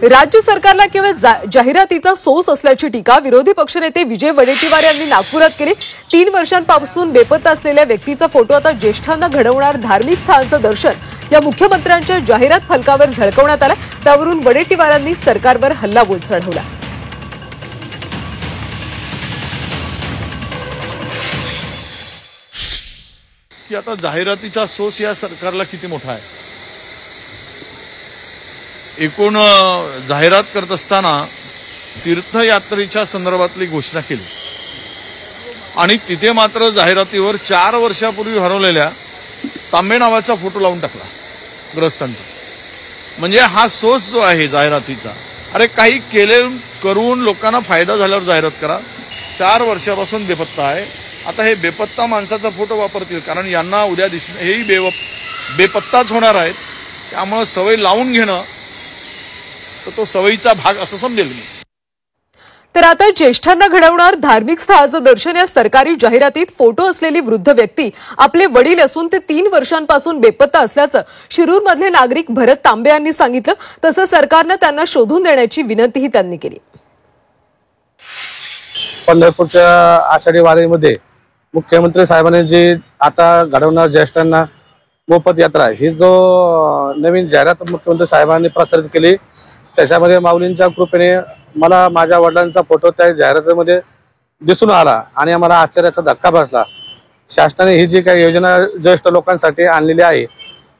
राज्य सरकारला केवळ जाहिरातीचा सोस असल्याची टीका विरोधी पक्षनेते विजय वडेट्टीवार यांनी नागपुरात केली। 3 वर्षांपासून बेपत्ता असलेल्या व्यक्तीचा फोटो आता ज्येष्ठांना घडवणार धार्मिक स्थळांचं दर्शन या मुख्यमंत्र्यांच्या जाहिरात फलकावर झळकवण्यात आलं। त्यावरून वडेट्टीवारांनी सरकारवर हल्लाबोल चढवला। की आता जाहिरातीचा सोस या सरकारला किती मोठा आहे। एकूण जाहिरात करत असताना तीर्थयात्रेच्या संदर्भातली घोषणा केली आणि तिथे मात्र जाहिरातीवर 4 वर्षापूर्वी हरवलेल्या तांबे नावाचा फोटो लावून टाकला ग्रस्तांचा। म्हणजे हा सोस जो आहे जाहिरातीचा, अरे काही केले करून लोकांना फायदा झाल्यावर जाहिरात करा। 4 वर्षापासून बेपत्ता आहे। आता हे बेपत्ता माणसाचा फोटो वापरतील, कारण यांना उद्या दिसणे हेही बेपत्ताच होणार आहेत। त्यामुळे सवय लावून घेणं तर तो सवयीचा भाग असं समजेल मी। तर आता ज्येष्ठांना घडवणार धार्मिक स्थळाचं दर्शन या सरकारी जाहिरातीत फोटो असलेली वृद्ध व्यक्ती आपले वडील असून ते 3 वर्षांपासून बेपत्ता असल्याचं शिरूरमधले नागरिक भरत तांबे यांनी सांगितलं। तसं सरकारनं त्यांना शोधून देण्याची विनंतीही त्यांनी केली। पंढरपूरच्या आषाढी वारीमध्ये मुख्यमंत्री साहेबांनी जी आता घडवणार ज्येष्ठांना मोफत यात्रा ही जो नवीन जाहिरात मुख्यमंत्री साहेबांनी प्रसारित केली, त्याच्यामध्ये माऊलींच्या कृपेने मला माझ्या वडिलांचा फोटो त्या जाहिरातीमध्ये दिसून आला आणि आम्हाला आश्चर्याचा धक्का बसला। शासनाने ही जी काही योजना ज्येष्ठ लोकांसाठी आणलेली आहे,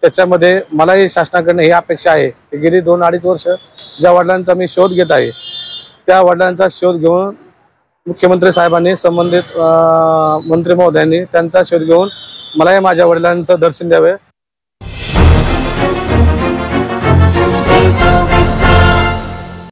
त्याच्यामध्ये मलाही शासनाकडून ही अपेक्षा आहे की गेली 2-2.5 वर्ष ज्या वडिलांचा मी शोध घेत आहे, त्या वडिलांचा शोध घेऊन मुख्यमंत्री साहेबांनी संबंधित मंत्री महोदयांनी त्यांचा शोध घेऊन मलाही माझ्या वडिलांचं दर्शन द्यावे